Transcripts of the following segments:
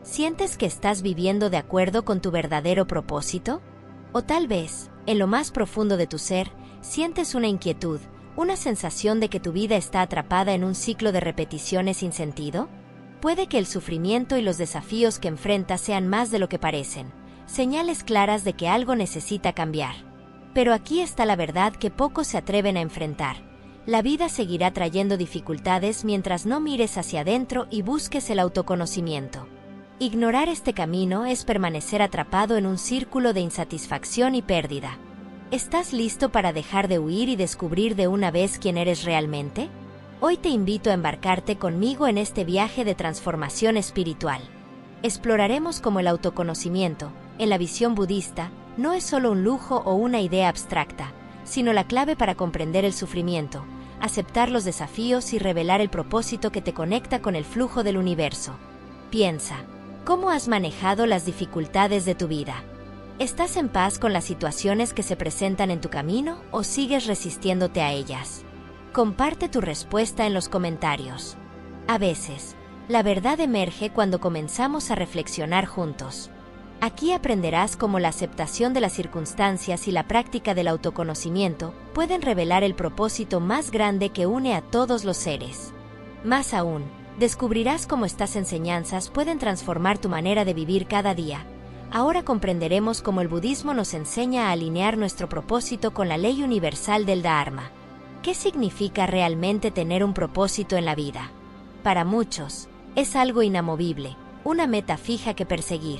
¿Sientes que estás viviendo de acuerdo con tu verdadero propósito? O tal vez, en lo más profundo de tu ser, sientes una inquietud, una sensación de que tu vida está atrapada en un ciclo de repeticiones sin sentido. Puede que el sufrimiento y los desafíos que enfrentas sean más de lo que parecen, señales claras de que algo necesita cambiar. Pero aquí está la verdad que pocos se atreven a enfrentar. La vida seguirá trayendo dificultades mientras no mires hacia adentro y busques el autoconocimiento. Ignorar este camino es permanecer atrapado en un círculo de insatisfacción y pérdida. ¿Estás listo para dejar de huir y descubrir de una vez quién eres realmente? Hoy te invito a embarcarte conmigo en este viaje de transformación espiritual. Exploraremos cómo el autoconocimiento, en la visión budista, no es solo un lujo o una idea abstracta, sino la clave para comprender el sufrimiento, aceptar los desafíos y revelar el propósito que te conecta con el flujo del universo. Piensa, ¿cómo has manejado las dificultades de tu vida? ¿Estás en paz con las situaciones que se presentan en tu camino o sigues resistiéndote a ellas? Comparte tu respuesta en los comentarios. A veces, la verdad emerge cuando comenzamos a reflexionar juntos. Aquí aprenderás cómo la aceptación de las circunstancias y la práctica del autoconocimiento pueden revelar el propósito más grande que une a todos los seres. Más aún, descubrirás cómo estas enseñanzas pueden transformar tu manera de vivir cada día. Ahora comprenderemos cómo el budismo nos enseña a alinear nuestro propósito con la ley universal del Dharma. ¿Qué significa realmente tener un propósito en la vida? Para muchos, es algo inamovible, una meta fija que perseguir.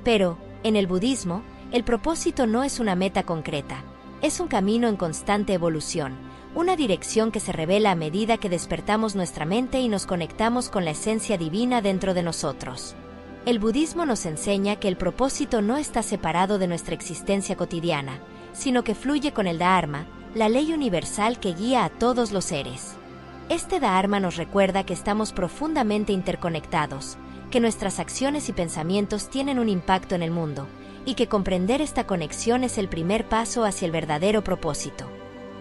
Pero, en el budismo, el propósito no es una meta concreta, es un camino en constante evolución, una dirección que se revela a medida que despertamos nuestra mente y nos conectamos con la esencia divina dentro de nosotros. El budismo nos enseña que el propósito no está separado de nuestra existencia cotidiana, sino que fluye con el Dharma, la ley universal que guía a todos los seres. Este Dharma nos recuerda que estamos profundamente interconectados, que nuestras acciones y pensamientos tienen un impacto en el mundo, y que comprender esta conexión es el primer paso hacia el verdadero propósito.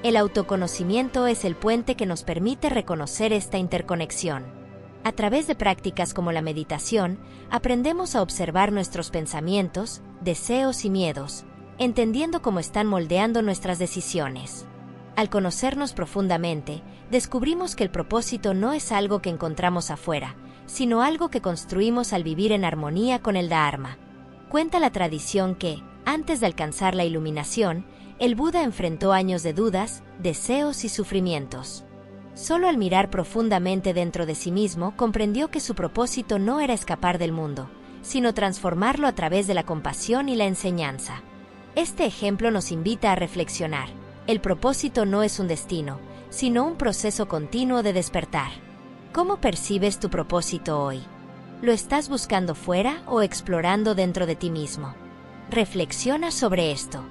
El autoconocimiento es el puente que nos permite reconocer esta interconexión. A través de prácticas como la meditación, aprendemos a observar nuestros pensamientos, deseos y miedos, entendiendo cómo están moldeando nuestras decisiones. Al conocernos profundamente, descubrimos que el propósito no es algo que encontramos afuera, sino algo que construimos al vivir en armonía con el Dharma. Cuenta la tradición que, antes de alcanzar la iluminación, el Buda enfrentó años de dudas, deseos y sufrimientos. Solo al mirar profundamente dentro de sí mismo comprendió que su propósito no era escapar del mundo, sino transformarlo a través de la compasión y la enseñanza. Este ejemplo nos invita a reflexionar. El propósito no es un destino, sino un proceso continuo de despertar. ¿Cómo percibes tu propósito hoy? ¿Lo estás buscando fuera o explorando dentro de ti mismo? Reflexiona sobre esto.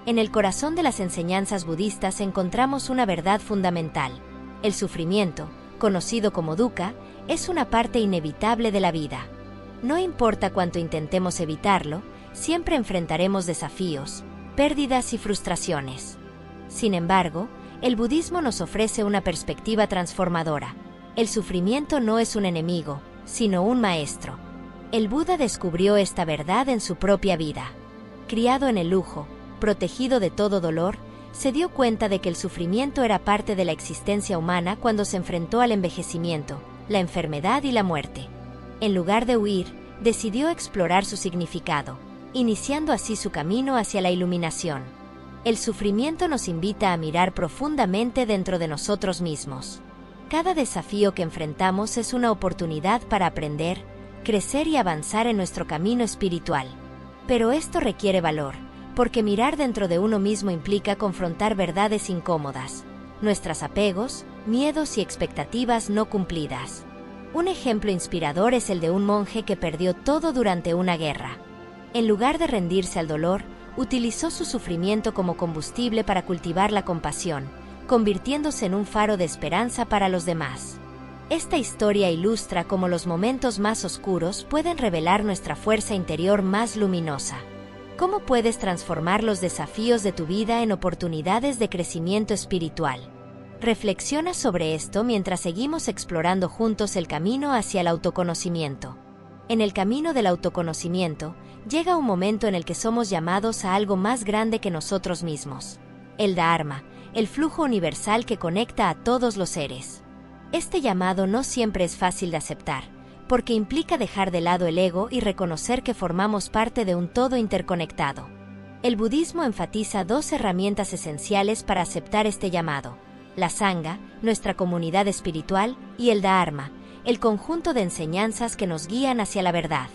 En el corazón de las enseñanzas budistas encontramos una verdad fundamental. El sufrimiento, conocido como dukkha, es una parte inevitable de la vida. No importa cuánto intentemos evitarlo, siempre enfrentaremos desafíos, pérdidas y frustraciones. Sin embargo, el budismo nos ofrece una perspectiva transformadora. El sufrimiento no es un enemigo, sino un maestro. El Buda descubrió esta verdad en su propia vida. Criado en el lujo, protegido de todo dolor, se dio cuenta de que el sufrimiento era parte de la existencia humana cuando se enfrentó al envejecimiento, la enfermedad y la muerte. En lugar de huir, decidió explorar su significado, iniciando así su camino hacia la iluminación. El sufrimiento nos invita a mirar profundamente dentro de nosotros mismos. Cada desafío que enfrentamos es una oportunidad para aprender, crecer y avanzar en nuestro camino espiritual. Pero esto requiere valor, porque mirar dentro de uno mismo implica confrontar verdades incómodas, nuestros apegos, miedos y expectativas no cumplidas. Un ejemplo inspirador es el de un monje que perdió todo durante una guerra. En lugar de rendirse al dolor, utilizó su sufrimiento como combustible para cultivar la compasión, convirtiéndose en un faro de esperanza para los demás. Esta historia ilustra cómo los momentos más oscuros pueden revelar nuestra fuerza interior más luminosa. ¿Cómo puedes transformar los desafíos de tu vida en oportunidades de crecimiento espiritual? Reflexiona sobre esto mientras seguimos explorando juntos el camino hacia el autoconocimiento. En el camino del autoconocimiento, llega un momento en el que somos llamados a algo más grande que nosotros mismos. El Dharma, el flujo universal que conecta a todos los seres. Este llamado no siempre es fácil de aceptar, porque implica dejar de lado el ego y reconocer que formamos parte de un todo interconectado. El budismo enfatiza dos herramientas esenciales para aceptar este llamado: la Sangha, nuestra comunidad espiritual, y el Dharma, el conjunto de enseñanzas que nos guían hacia la verdad.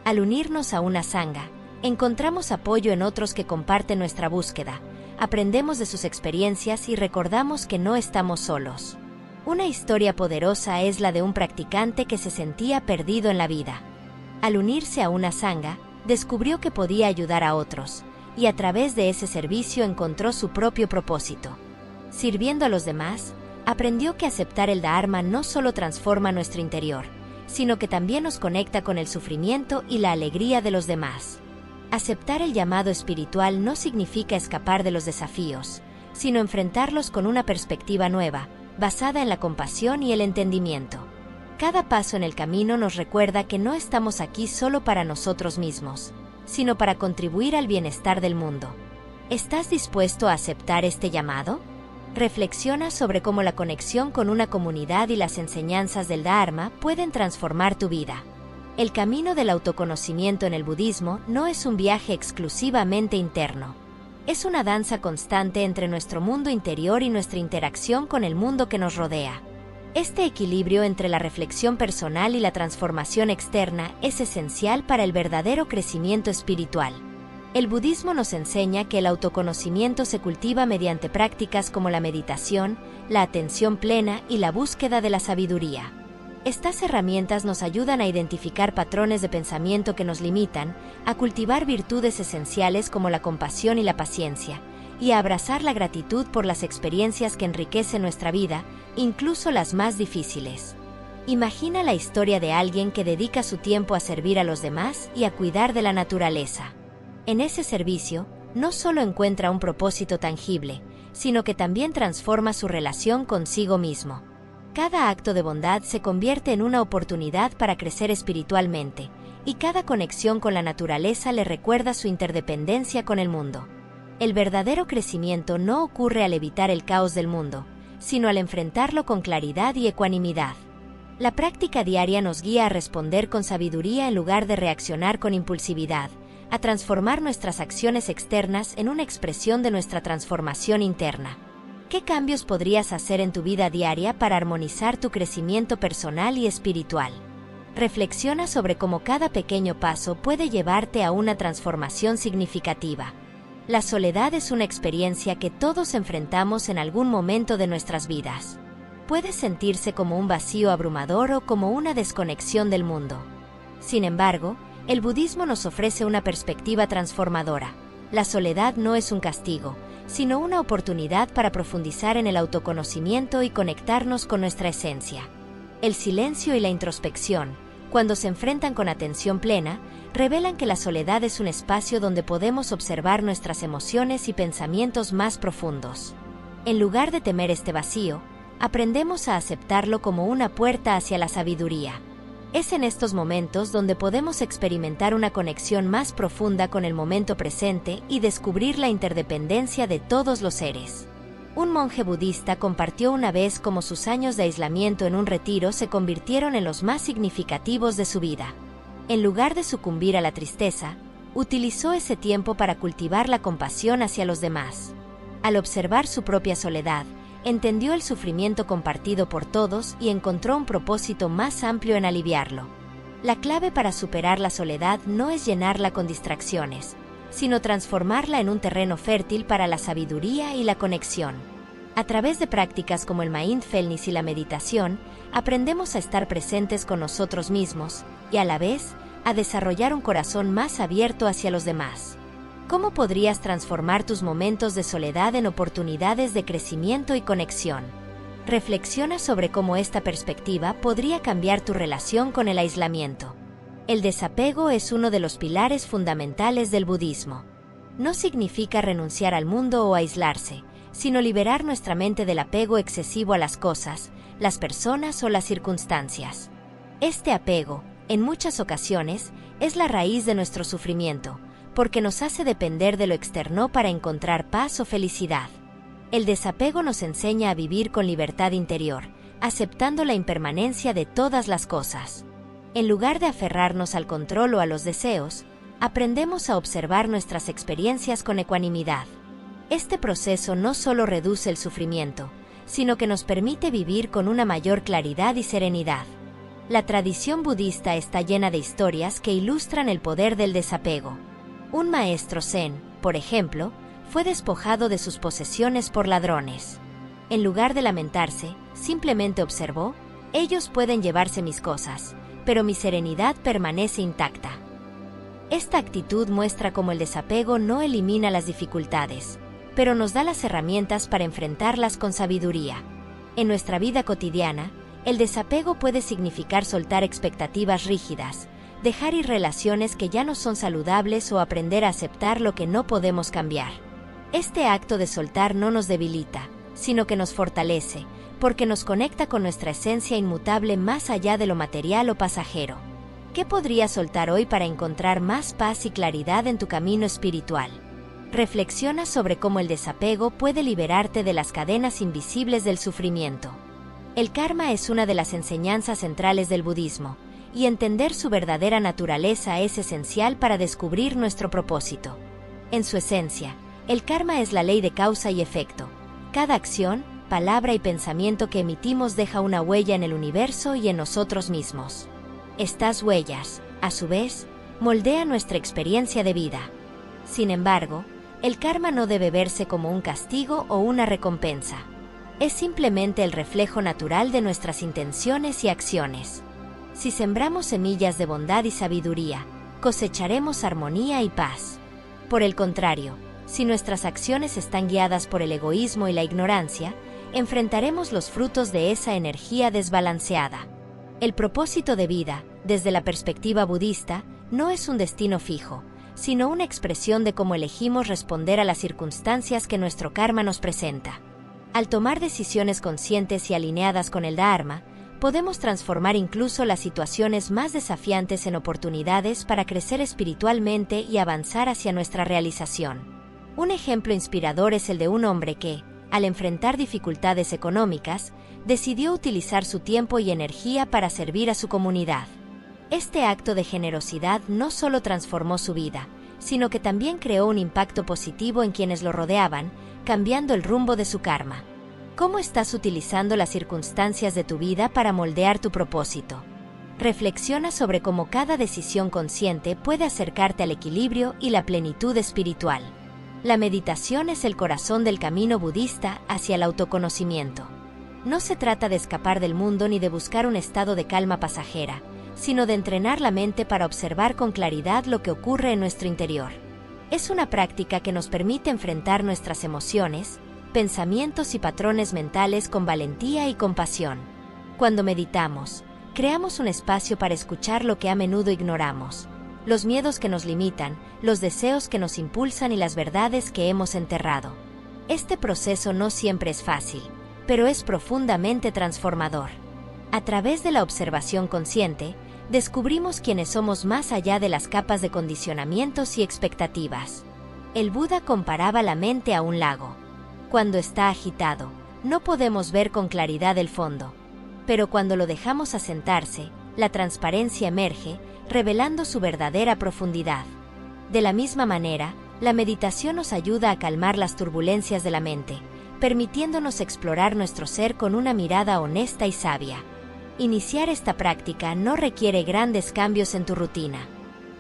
Al unirnos a una Sangha, encontramos apoyo en otros que comparten nuestra búsqueda, aprendemos de sus experiencias y recordamos que no estamos solos. Una historia poderosa es la de un practicante que se sentía perdido en la vida. Al unirse a una Sangha, descubrió que podía ayudar a otros, y a través de ese servicio encontró su propio propósito. Sirviendo a los demás, aprendió que aceptar el Dharma no solo transforma nuestro interior, sino que también nos conecta con el sufrimiento y la alegría de los demás. Aceptar el llamado espiritual no significa escapar de los desafíos, sino enfrentarlos con una perspectiva nueva, basada en la compasión y el entendimiento. Cada paso en el camino nos recuerda que no estamos aquí solo para nosotros mismos, sino para contribuir al bienestar del mundo. ¿Estás dispuesto a aceptar este llamado? Reflexiona sobre cómo la conexión con una comunidad y las enseñanzas del Dharma pueden transformar tu vida. El camino del autoconocimiento en el budismo no es un viaje exclusivamente interno. Es una danza constante entre nuestro mundo interior y nuestra interacción con el mundo que nos rodea. Este equilibrio entre la reflexión personal y la transformación externa es esencial para el verdadero crecimiento espiritual. El budismo nos enseña que el autoconocimiento se cultiva mediante prácticas como la meditación, la atención plena y la búsqueda de la sabiduría. Estas herramientas nos ayudan a identificar patrones de pensamiento que nos limitan, a cultivar virtudes esenciales como la compasión y la paciencia, y a abrazar la gratitud por las experiencias que enriquecen nuestra vida, incluso las más difíciles. Imagina la historia de alguien que dedica su tiempo a servir a los demás y a cuidar de la naturaleza. En ese servicio, no solo encuentra un propósito tangible, sino que también transforma su relación consigo mismo. Cada acto de bondad se convierte en una oportunidad para crecer espiritualmente, y cada conexión con la naturaleza le recuerda su interdependencia con el mundo. El verdadero crecimiento no ocurre al evitar el caos del mundo, sino al enfrentarlo con claridad y ecuanimidad. La práctica diaria nos guía a responder con sabiduría en lugar de reaccionar con impulsividad, a transformar nuestras acciones externas en una expresión de nuestra transformación interna. ¿Qué cambios podrías hacer en tu vida diaria para armonizar tu crecimiento personal y espiritual? Reflexiona sobre cómo cada pequeño paso puede llevarte a una transformación significativa. La soledad es una experiencia que todos enfrentamos en algún momento de nuestras vidas. Puede sentirse como un vacío abrumador o como una desconexión del mundo. Sin embargo, el budismo nos ofrece una perspectiva transformadora. La soledad no es un castigo, sino una oportunidad para profundizar en el autoconocimiento y conectarnos con nuestra esencia. El silencio y la introspección, cuando se enfrentan con atención plena, revelan que la soledad es un espacio donde podemos observar nuestras emociones y pensamientos más profundos. En lugar de temer este vacío, aprendemos a aceptarlo como una puerta hacia la sabiduría. Es en estos momentos donde podemos experimentar una conexión más profunda con el momento presente y descubrir la interdependencia de todos los seres. Un monje budista compartió una vez cómo sus años de aislamiento en un retiro se convirtieron en los más significativos de su vida. En lugar de sucumbir a la tristeza, utilizó ese tiempo para cultivar la compasión hacia los demás. Al observar su propia soledad, entendió el sufrimiento compartido por todos y encontró un propósito más amplio en aliviarlo. La clave para superar la soledad no es llenarla con distracciones, sino transformarla en un terreno fértil para la sabiduría y la conexión. A través de prácticas como el mindfulness y la meditación, aprendemos a estar presentes con nosotros mismos y a la vez, a desarrollar un corazón más abierto hacia los demás. ¿Cómo podrías transformar tus momentos de soledad en oportunidades de crecimiento y conexión? Reflexiona sobre cómo esta perspectiva podría cambiar tu relación con el aislamiento. El desapego es uno de los pilares fundamentales del budismo. No significa renunciar al mundo o aislarse, sino liberar nuestra mente del apego excesivo a las cosas, las personas o las circunstancias. Este apego, En muchas ocasiones, es la raíz de nuestro sufrimiento, porque nos hace depender de lo externo para encontrar paz o felicidad. El desapego nos enseña a vivir con libertad interior, aceptando la impermanencia de todas las cosas. En lugar de aferrarnos al control o a los deseos, aprendemos a observar nuestras experiencias con ecuanimidad. Este proceso no solo reduce el sufrimiento, sino que nos permite vivir con una mayor claridad y serenidad. La tradición budista está llena de historias que ilustran el poder del desapego. Un maestro zen, por ejemplo, fue despojado de sus posesiones por ladrones. En lugar de lamentarse, simplemente observó: ellos pueden llevarse mis cosas, pero mi serenidad permanece intacta. Esta actitud muestra cómo el desapego no elimina las dificultades, pero nos da las herramientas para enfrentarlas con sabiduría. En nuestra vida cotidiana, el desapego puede significar soltar expectativas rígidas, dejar ir relaciones que ya no son saludables o aprender a aceptar lo que no podemos cambiar. Este acto de soltar no nos debilita, sino que nos fortalece, porque nos conecta con nuestra esencia inmutable más allá de lo material o pasajero. ¿Qué podrías soltar hoy para encontrar más paz y claridad en tu camino espiritual? Reflexiona sobre cómo el desapego puede liberarte de las cadenas invisibles del sufrimiento. El karma es una de las enseñanzas centrales del budismo, y entender su verdadera naturaleza es esencial para descubrir nuestro propósito. En su esencia, el karma es la ley de causa y efecto. Cada acción, palabra y pensamiento que emitimos deja una huella en el universo y en nosotros mismos. Estas huellas, a su vez, moldean nuestra experiencia de vida. Sin embargo, el karma no debe verse como un castigo o una recompensa. Es simplemente el reflejo natural de nuestras intenciones y acciones. Si sembramos semillas de bondad y sabiduría, cosecharemos armonía y paz. Por el contrario, si nuestras acciones están guiadas por el egoísmo y la ignorancia, enfrentaremos los frutos de esa energía desbalanceada. El propósito de vida, desde la perspectiva budista, no es un destino fijo, sino una expresión de cómo elegimos responder a las circunstancias que nuestro karma nos presenta. Al tomar decisiones conscientes y alineadas con el Dharma, podemos transformar incluso las situaciones más desafiantes en oportunidades para crecer espiritualmente y avanzar hacia nuestra realización. Un ejemplo inspirador es el de un hombre que, al enfrentar dificultades económicas, decidió utilizar su tiempo y energía para servir a su comunidad. Este acto de generosidad no solo transformó su vida, sino que también creó un impacto positivo en quienes lo rodeaban, cambiando el rumbo de su karma. ¿Cómo estás utilizando las circunstancias de tu vida para moldear tu propósito? Reflexiona sobre cómo cada decisión consciente puede acercarte al equilibrio y la plenitud espiritual. La meditación es el corazón del camino budista hacia el autoconocimiento. No se trata de escapar del mundo ni de buscar un estado de calma pasajera, sino de entrenar la mente para observar con claridad lo que ocurre en nuestro interior. Es una práctica que nos permite enfrentar nuestras emociones, pensamientos y patrones mentales con valentía y compasión. Cuando meditamos, creamos un espacio para escuchar lo que a menudo ignoramos: los miedos que nos limitan, los deseos que nos impulsan y las verdades que hemos enterrado. Este proceso no siempre es fácil, pero es profundamente transformador. A través de la observación consciente, descubrimos quiénes somos más allá de las capas de condicionamientos y expectativas. El Buda comparaba la mente a un lago. Cuando está agitado, no podemos ver con claridad el fondo. Pero cuando lo dejamos asentarse, la transparencia emerge, revelando su verdadera profundidad. De la misma manera, la meditación nos ayuda a calmar las turbulencias de la mente, permitiéndonos explorar nuestro ser con una mirada honesta y sabia. Iniciar esta práctica no requiere grandes cambios en tu rutina.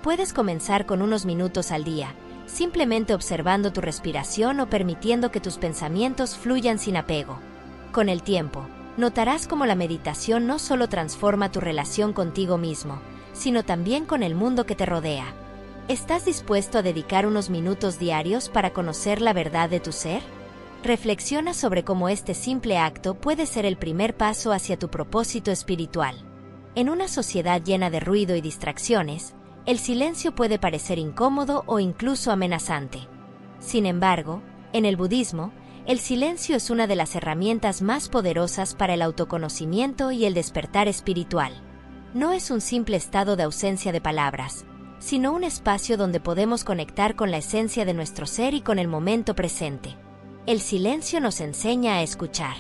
Puedes comenzar con unos minutos al día, simplemente observando tu respiración o permitiendo que tus pensamientos fluyan sin apego. Con el tiempo, notarás cómo la meditación no solo transforma tu relación contigo mismo, sino también con el mundo que te rodea. ¿Estás dispuesto a dedicar unos minutos diarios para conocer la verdad de tu ser? Reflexiona sobre cómo este simple acto puede ser el primer paso hacia tu propósito espiritual. En una sociedad llena de ruido y distracciones, el silencio puede parecer incómodo o incluso amenazante. Sin embargo, en el budismo, el silencio es una de las herramientas más poderosas para el autoconocimiento y el despertar espiritual. no es un simple estado de ausencia de palabras, sino un espacio donde podemos conectar con la esencia de nuestro ser y con el momento presente. El silencio nos enseña a escuchar.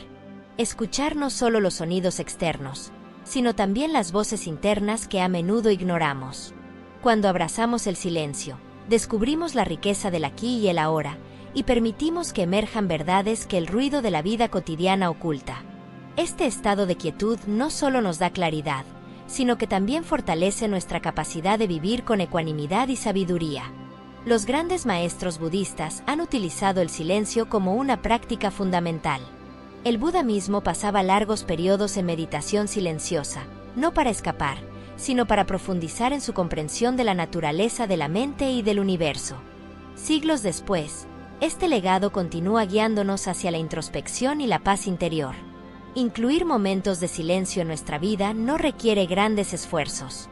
Escuchar no solo los sonidos externos, sino también las voces internas que a menudo ignoramos. Cuando abrazamos el silencio, descubrimos la riqueza del aquí y el ahora, y permitimos que emerjan verdades que el ruido de la vida cotidiana oculta. Este estado de quietud no solo nos da claridad, sino que también fortalece nuestra capacidad de vivir con ecuanimidad y sabiduría. Los grandes maestros budistas han utilizado el silencio como una práctica fundamental. El Buda mismo pasaba largos periodos en meditación silenciosa, no para escapar, sino para profundizar en su comprensión de la naturaleza de la mente y del universo. Siglos después, este legado continúa guiándonos hacia la introspección y la paz interior. Incluir momentos de silencio en nuestra vida no requiere grandes esfuerzos.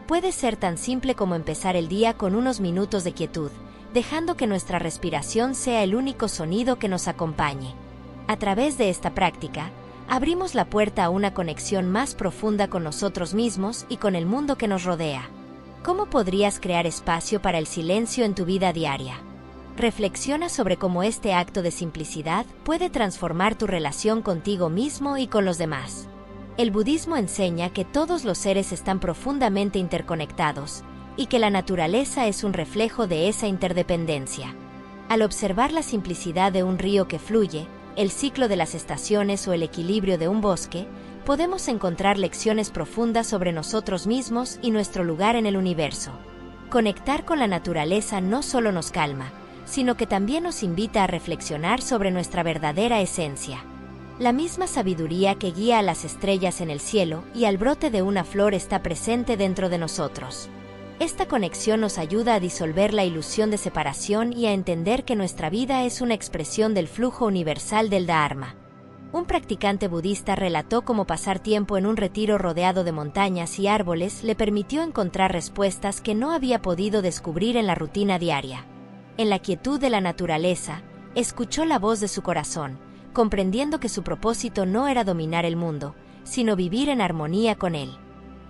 Puede ser tan simple como empezar el día con unos minutos de quietud, dejando que nuestra respiración sea el único sonido que nos acompañe. A través de esta práctica, abrimos la puerta a una conexión más profunda con nosotros mismos y con el mundo que nos rodea. ¿Cómo podrías crear espacio para el silencio en tu vida diaria? Reflexiona sobre cómo este acto de simplicidad puede transformar tu relación contigo mismo y con los demás. El budismo enseña que todos los seres están profundamente interconectados y que la naturaleza es un reflejo de esa interdependencia. Al observar la simplicidad de un río que fluye, el ciclo de las estaciones o el equilibrio de un bosque, podemos encontrar lecciones profundas sobre nosotros mismos y nuestro lugar en el universo. Conectar con la naturaleza no solo nos calma, sino que también nos invita a reflexionar sobre nuestra verdadera esencia. La misma sabiduría que guía a las estrellas en el cielo y al brote de una flor está presente dentro de nosotros. Esta conexión nos ayuda a disolver la ilusión de separación y a entender que nuestra vida es una expresión del flujo universal del Dharma. Un practicante budista relató cómo pasar tiempo en un retiro rodeado de montañas y árboles le permitió encontrar respuestas que no había podido descubrir en la rutina diaria. En la quietud de la naturaleza, escuchó la voz de su corazón, comprendiendo que su propósito no era dominar el mundo, sino vivir en armonía con él.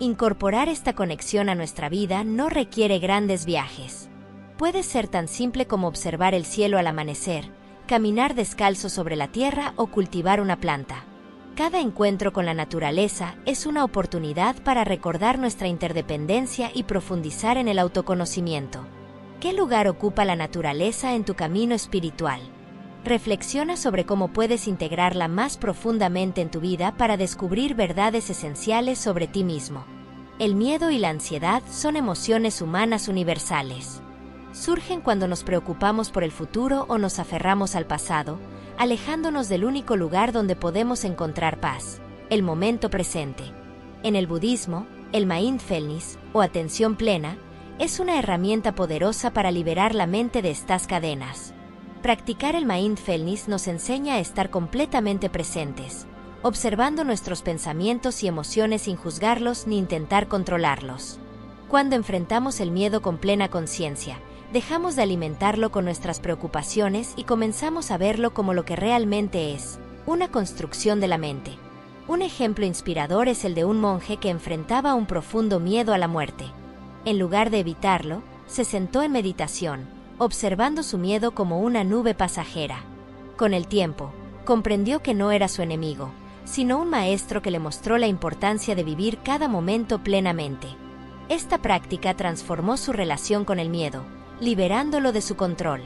Incorporar esta conexión a nuestra vida no requiere grandes viajes. Puede ser tan simple como observar el cielo al amanecer, caminar descalzo sobre la tierra o cultivar una planta. Cada encuentro con la naturaleza es una oportunidad para recordar nuestra interdependencia y profundizar en el autoconocimiento. ¿Qué lugar ocupa la naturaleza en tu camino espiritual? Reflexiona sobre cómo puedes integrarla más profundamente en tu vida para descubrir verdades esenciales sobre ti mismo. El miedo y la ansiedad son emociones humanas universales. Surgen cuando nos preocupamos por el futuro o nos aferramos al pasado, alejándonos del único lugar donde podemos encontrar paz, el momento presente. En el budismo, el mindfulness, o atención plena, es una herramienta poderosa para liberar la mente de estas cadenas. Practicar el mindfulness nos enseña a estar completamente presentes, observando nuestros pensamientos y emociones sin juzgarlos ni intentar controlarlos. Cuando enfrentamos el miedo con plena conciencia, dejamos de alimentarlo con nuestras preocupaciones y comenzamos a verlo como lo que realmente es, una construcción de la mente. Un ejemplo inspirador es el de un monje que enfrentaba un profundo miedo a la muerte. En lugar de evitarlo, se sentó en meditación, observando su miedo como una nube pasajera. Con el tiempo, comprendió que no era su enemigo, sino un maestro que le mostró la importancia de vivir cada momento plenamente. Esta práctica transformó su relación con el miedo, liberándolo de su control.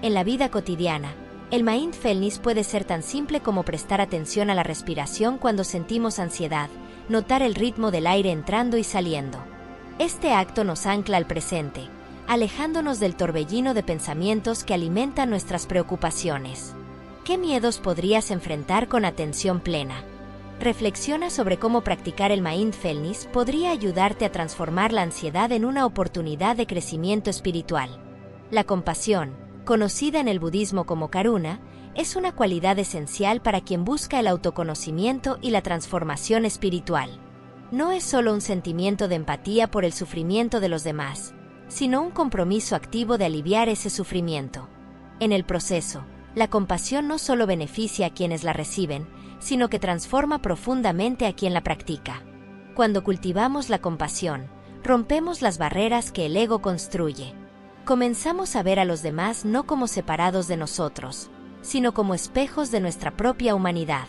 En la vida cotidiana, el mindfulness puede ser tan simple como prestar atención a la respiración cuando sentimos ansiedad, notar el ritmo del aire entrando y saliendo. Este acto nos ancla al presente, alejándonos del torbellino de pensamientos que alimentan nuestras preocupaciones. ¿Qué miedos podrías enfrentar con atención plena? Reflexiona sobre cómo practicar el mindfulness podría ayudarte a transformar la ansiedad en una oportunidad de crecimiento espiritual. La compasión, conocida en el budismo como karuna, es una cualidad esencial para quien busca el autoconocimiento y la transformación espiritual. No es solo un sentimiento de empatía por el sufrimiento de los demás, sino un compromiso activo de aliviar ese sufrimiento. En el proceso, la compasión no solo beneficia a quienes la reciben, sino que transforma profundamente a quien la practica. Cuando cultivamos la compasión, rompemos las barreras que el ego construye. Comenzamos a ver a los demás no como separados de nosotros, sino como espejos de nuestra propia humanidad.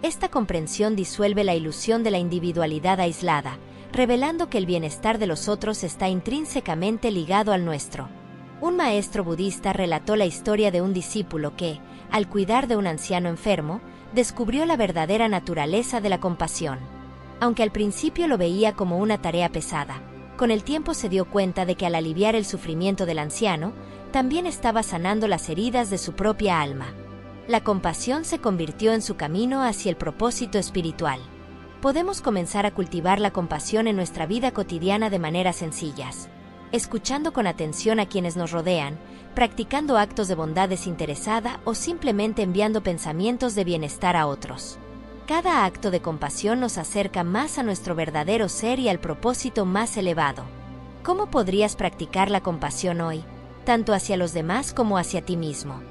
Esta comprensión disuelve la ilusión de la individualidad aislada, revelando que el bienestar de los otros está intrínsecamente ligado al nuestro. Un maestro budista relató la historia de un discípulo que, al cuidar de un anciano enfermo, descubrió la verdadera naturaleza de la compasión. Aunque al principio lo veía como una tarea pesada, con el tiempo se dio cuenta de que al aliviar el sufrimiento del anciano, también estaba sanando las heridas de su propia alma. La compasión se convirtió en su camino hacia el propósito espiritual. Podemos comenzar a cultivar la compasión en nuestra vida cotidiana de maneras sencillas, escuchando con atención a quienes nos rodean, practicando actos de bondad desinteresada o simplemente enviando pensamientos de bienestar a otros. Cada acto de compasión nos acerca más a nuestro verdadero ser y al propósito más elevado. ¿Cómo podrías practicar la compasión hoy, tanto hacia los demás como hacia ti mismo?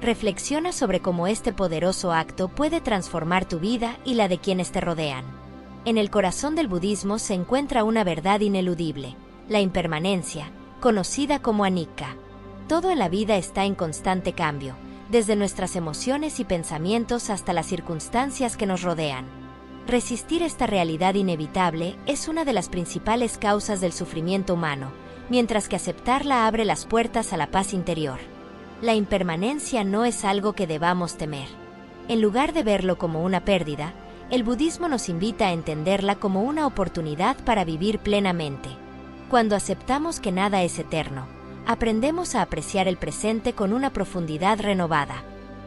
Reflexiona sobre cómo este poderoso acto puede transformar tu vida y la de quienes te rodean. En el corazón del budismo se encuentra una verdad ineludible, la impermanencia, conocida como anicca. Todo en la vida está en constante cambio, desde nuestras emociones y pensamientos hasta las circunstancias que nos rodean. Resistir esta realidad inevitable es una de las principales causas del sufrimiento humano, mientras que aceptarla abre las puertas a la paz interior. La impermanencia no es algo que debamos temer. En lugar de verlo como una pérdida, el budismo nos invita a entenderla como una oportunidad para vivir plenamente. Cuando aceptamos que nada es eterno, aprendemos a apreciar el presente con una profundidad renovada.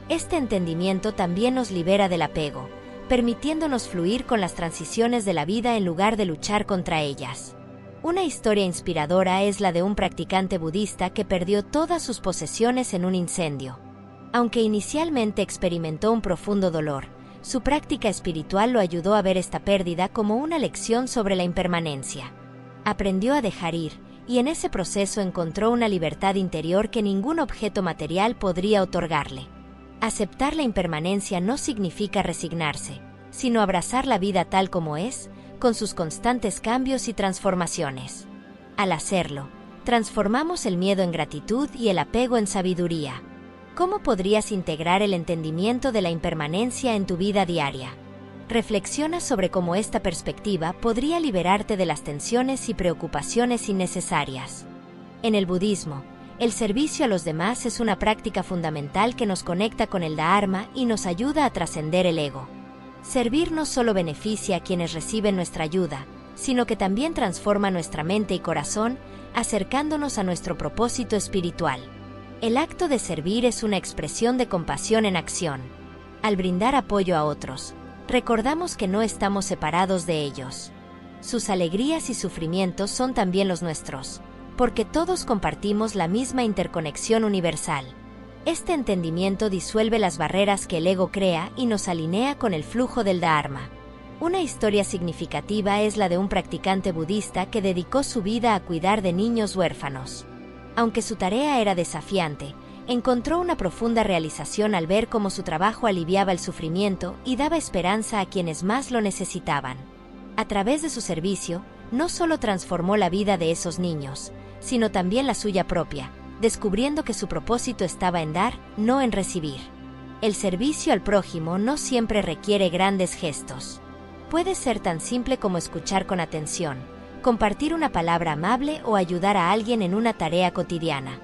Este entendimiento también nos libera del apego, permitiéndonos fluir con las transiciones de la vida en lugar de luchar contra ellas. Una historia inspiradora es la de un practicante budista que perdió todas sus posesiones en un incendio. Aunque inicialmente experimentó un profundo dolor, su práctica espiritual lo ayudó a ver esta pérdida como una lección sobre la impermanencia. Aprendió a dejar ir, y en ese proceso encontró una libertad interior que ningún objeto material podría otorgarle. Aceptar la impermanencia no significa resignarse, sino abrazar la vida tal como es, con sus constantes cambios y transformaciones. Al hacerlo, transformamos el miedo en gratitud y el apego en sabiduría. ¿Cómo podrías integrar el entendimiento de la impermanencia en tu vida diaria? Reflexiona sobre cómo esta perspectiva podría liberarte de las tensiones y preocupaciones innecesarias. En el budismo, el servicio a los demás es una práctica fundamental que nos conecta con el Dharma y nos ayuda a trascender el ego. Servir no solo beneficia a quienes reciben nuestra ayuda, sino que también transforma nuestra mente y corazón, acercándonos a nuestro propósito espiritual. El acto de servir es una expresión de compasión en acción. Al brindar apoyo a otros, recordamos que no estamos separados de ellos. Sus alegrías y sufrimientos son también los nuestros, porque todos compartimos la misma interconexión universal. Este entendimiento disuelve las barreras que el ego crea y nos alinea con el flujo del Dharma. Una historia significativa es la de un practicante budista que dedicó su vida a cuidar de niños huérfanos. Aunque su tarea era desafiante, encontró una profunda realización al ver cómo su trabajo aliviaba el sufrimiento y daba esperanza a quienes más lo necesitaban. A través de su servicio, no solo transformó la vida de esos niños, sino también la suya propia, descubriendo que su propósito estaba en dar, no en recibir. El servicio al prójimo no siempre requiere grandes gestos. Puede ser tan simple como escuchar con atención, compartir una palabra amable o ayudar a alguien en una tarea cotidiana.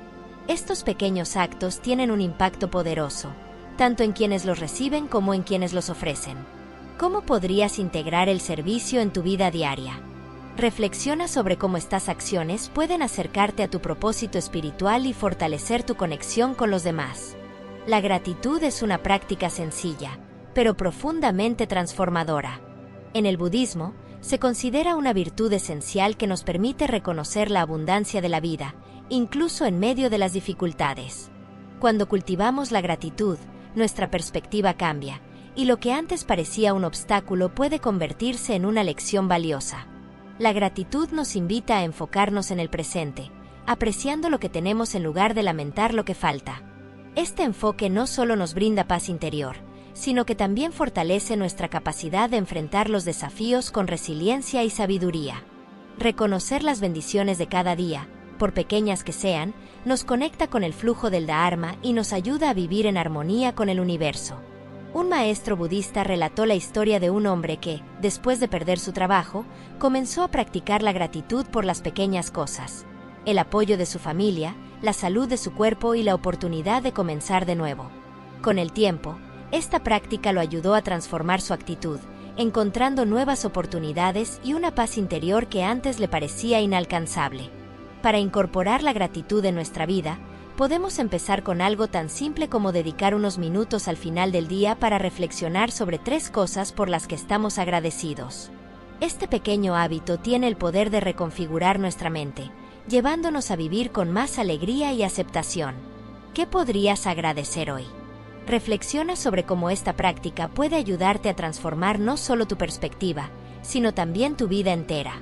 Estos pequeños actos tienen un impacto poderoso, tanto en quienes los reciben como en quienes los ofrecen. ¿Cómo podrías integrar el servicio en tu vida diaria? Reflexiona sobre cómo estas acciones pueden acercarte a tu propósito espiritual y fortalecer tu conexión con los demás. La gratitud es una práctica sencilla, pero profundamente transformadora. En el budismo, se considera una virtud esencial que nos permite reconocer la abundancia de la vida, incluso en medio de las dificultades. Cuando cultivamos la gratitud, nuestra perspectiva cambia, y lo que antes parecía un obstáculo puede convertirse en una lección valiosa. La gratitud nos invita a enfocarnos en el presente, apreciando lo que tenemos en lugar de lamentar lo que falta. Este enfoque no solo nos brinda paz interior, sino que también fortalece nuestra capacidad de enfrentar los desafíos con resiliencia y sabiduría. Reconocer las bendiciones de cada día, por pequeñas que sean, nos conecta con el flujo del Dharma y nos ayuda a vivir en armonía con el universo. Un maestro budista relató la historia de un hombre que, después de perder su trabajo, comenzó a practicar la gratitud por las pequeñas cosas: el apoyo de su familia, la salud de su cuerpo y la oportunidad de comenzar de nuevo. Con el tiempo, esta práctica lo ayudó a transformar su actitud, encontrando nuevas oportunidades y una paz interior que antes le parecía inalcanzable. Para incorporar la gratitud en nuestra vida, podemos empezar con algo tan simple como dedicar unos minutos al final del día para reflexionar sobre 3 cosas por las que estamos agradecidos. Este pequeño hábito tiene el poder de reconfigurar nuestra mente, llevándonos a vivir con más alegría y aceptación. ¿Qué podrías agradecer hoy? Reflexiona sobre cómo esta práctica puede ayudarte a transformar no solo tu perspectiva, sino también tu vida entera.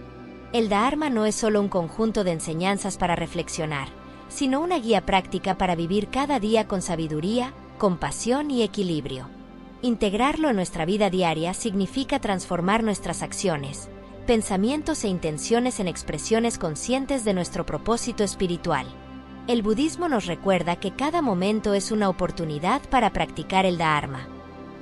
El Dharma no es solo un conjunto de enseñanzas para reflexionar, sino una guía práctica para vivir cada día con sabiduría, compasión y equilibrio. Integrarlo en nuestra vida diaria significa transformar nuestras acciones, pensamientos e intenciones en expresiones conscientes de nuestro propósito espiritual. El budismo nos recuerda que cada momento es una oportunidad para practicar el Dharma.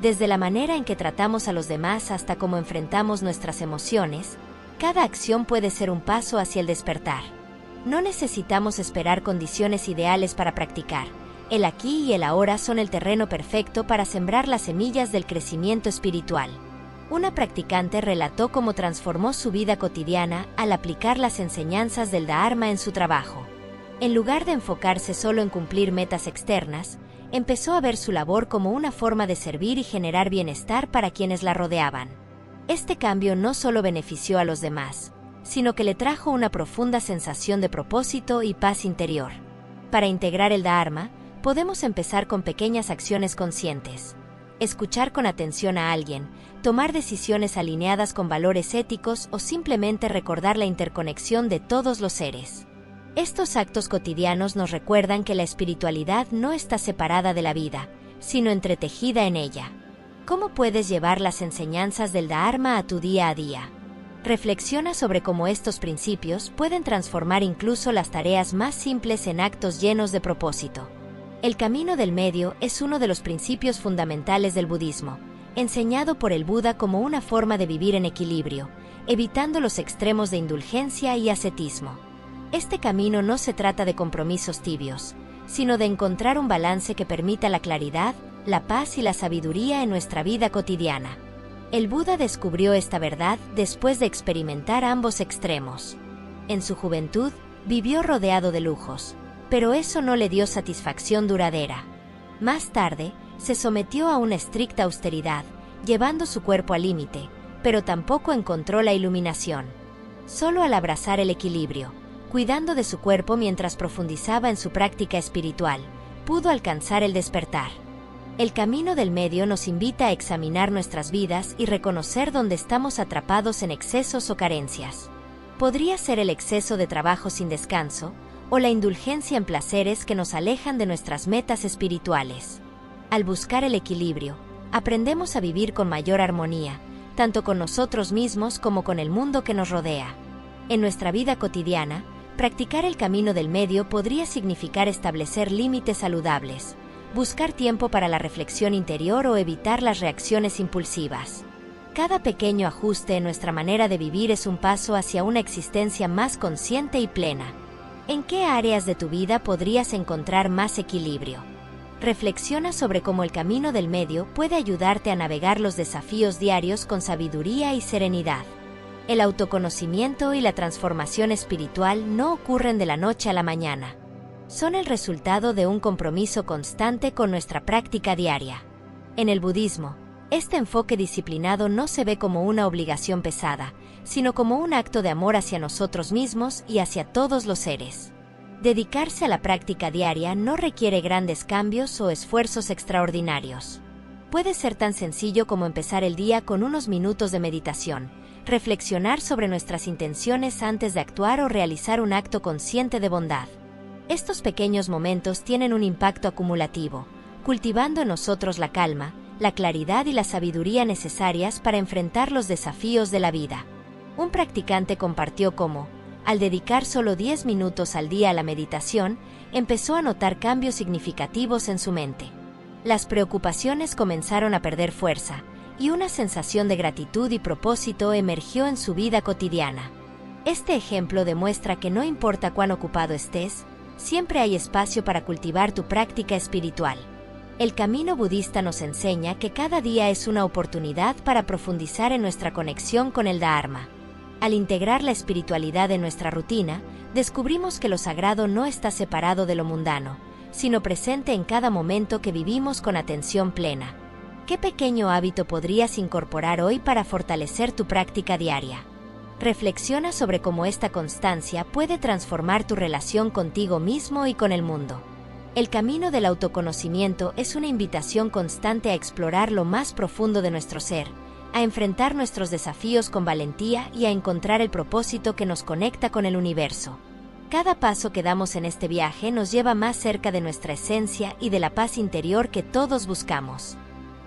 Desde la manera en que tratamos a los demás hasta cómo enfrentamos nuestras emociones, cada acción puede ser un paso hacia el despertar. No necesitamos esperar condiciones ideales para practicar. El aquí y el ahora son el terreno perfecto para sembrar las semillas del crecimiento espiritual. Una practicante relató cómo transformó su vida cotidiana al aplicar las enseñanzas del Dharma en su trabajo. En lugar de enfocarse solo en cumplir metas externas, empezó a ver su labor como una forma de servir y generar bienestar para quienes la rodeaban. Este cambio no solo benefició a los demás, sino que le trajo una profunda sensación de propósito y paz interior. Para integrar el Dharma, podemos empezar con pequeñas acciones conscientes. Escuchar con atención a alguien, tomar decisiones alineadas con valores éticos o simplemente recordar la interconexión de todos los seres. Estos actos cotidianos nos recuerdan que la espiritualidad no está separada de la vida, sino entretejida en ella. ¿Cómo puedes llevar las enseñanzas del Dharma a tu día a día? Reflexiona sobre cómo estos principios pueden transformar incluso las tareas más simples en actos llenos de propósito. El camino del medio es uno de los principios fundamentales del budismo, enseñado por el Buda como una forma de vivir en equilibrio, evitando los extremos de indulgencia y ascetismo. Este camino no se trata de compromisos tibios, sino de encontrar un balance que permita la claridad, la paz y la sabiduría en nuestra vida cotidiana. El Buda descubrió esta verdad después de experimentar ambos extremos. En su juventud, vivió rodeado de lujos, pero eso no le dio satisfacción duradera. Más tarde, se sometió a una estricta austeridad, llevando su cuerpo al límite, pero tampoco encontró la iluminación. Solo al abrazar el equilibrio, cuidando de su cuerpo mientras profundizaba en su práctica espiritual, pudo alcanzar el despertar. El camino del medio nos invita a examinar nuestras vidas y reconocer dónde estamos atrapados en excesos o carencias. Podría ser el exceso de trabajo sin descanso, o la indulgencia en placeres que nos alejan de nuestras metas espirituales. Al buscar el equilibrio, aprendemos a vivir con mayor armonía, tanto con nosotros mismos como con el mundo que nos rodea. En nuestra vida cotidiana, practicar el camino del medio podría significar establecer límites saludables, buscar tiempo para la reflexión interior o evitar las reacciones impulsivas. Cada pequeño ajuste en nuestra manera de vivir es un paso hacia una existencia más consciente y plena. ¿En qué áreas de tu vida podrías encontrar más equilibrio? Reflexiona sobre cómo el camino del medio puede ayudarte a navegar los desafíos diarios con sabiduría y serenidad. El autoconocimiento y la transformación espiritual no ocurren de la noche a la mañana. Son el resultado de un compromiso constante con nuestra práctica diaria. En el budismo, este enfoque disciplinado no se ve como una obligación pesada, sino como un acto de amor hacia nosotros mismos y hacia todos los seres. Dedicarse a la práctica diaria no requiere grandes cambios o esfuerzos extraordinarios. Puede ser tan sencillo como empezar el día con unos minutos de meditación, reflexionar sobre nuestras intenciones antes de actuar o realizar un acto consciente de bondad. Estos pequeños momentos tienen un impacto acumulativo, cultivando en nosotros la calma, la claridad y la sabiduría necesarias para enfrentar los desafíos de la vida. Un practicante compartió cómo, al dedicar solo 10 minutos al día a la meditación, empezó a notar cambios significativos en su mente. Las preocupaciones comenzaron a perder fuerza, y una sensación de gratitud y propósito emergió en su vida cotidiana. Este ejemplo demuestra que no importa cuán ocupado estés, siempre hay espacio para cultivar tu práctica espiritual. El camino budista nos enseña que cada día es una oportunidad para profundizar en nuestra conexión con el Dharma. Al integrar la espiritualidad en nuestra rutina, descubrimos que lo sagrado no está separado de lo mundano, sino presente en cada momento que vivimos con atención plena. ¿Qué pequeño hábito podrías incorporar hoy para fortalecer tu práctica diaria? Reflexiona sobre cómo esta constancia puede transformar tu relación contigo mismo y con el mundo. El camino del autoconocimiento es una invitación constante a explorar lo más profundo de nuestro ser, a enfrentar nuestros desafíos con valentía y a encontrar el propósito que nos conecta con el universo. Cada paso que damos en este viaje nos lleva más cerca de nuestra esencia y de la paz interior que todos buscamos.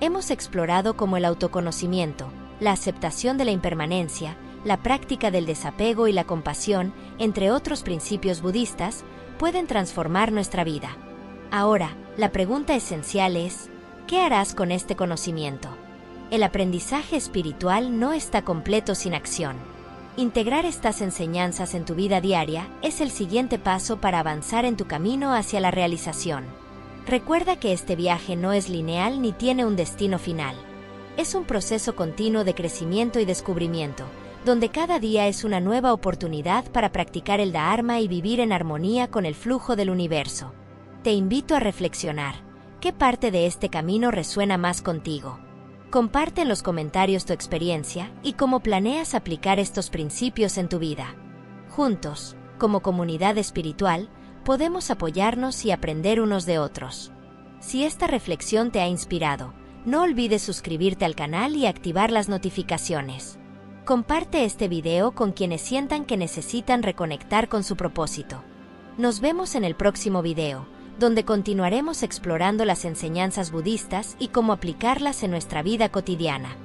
Hemos explorado cómo el autoconocimiento, la aceptación de la impermanencia, la práctica del desapego y la compasión, entre otros principios budistas, pueden transformar nuestra vida. Ahora, la pregunta esencial es, ¿qué harás con este conocimiento? El aprendizaje espiritual no está completo sin acción. Integrar estas enseñanzas en tu vida diaria es el siguiente paso para avanzar en tu camino hacia la realización. Recuerda que este viaje no es lineal ni tiene un destino final. Es un proceso continuo de crecimiento y descubrimiento, donde cada día es una nueva oportunidad para practicar el Dharma y vivir en armonía con el flujo del universo. Te invito a reflexionar. ¿Qué parte de este camino resuena más contigo? Comparte en los comentarios tu experiencia y cómo planeas aplicar estos principios en tu vida. Juntos, como comunidad espiritual, podemos apoyarnos y aprender unos de otros. Si esta reflexión te ha inspirado, no olvides suscribirte al canal y activar las notificaciones. Comparte este video con quienes sientan que necesitan reconectar con su propósito. Nos vemos en el próximo video, donde continuaremos explorando las enseñanzas budistas y cómo aplicarlas en nuestra vida cotidiana.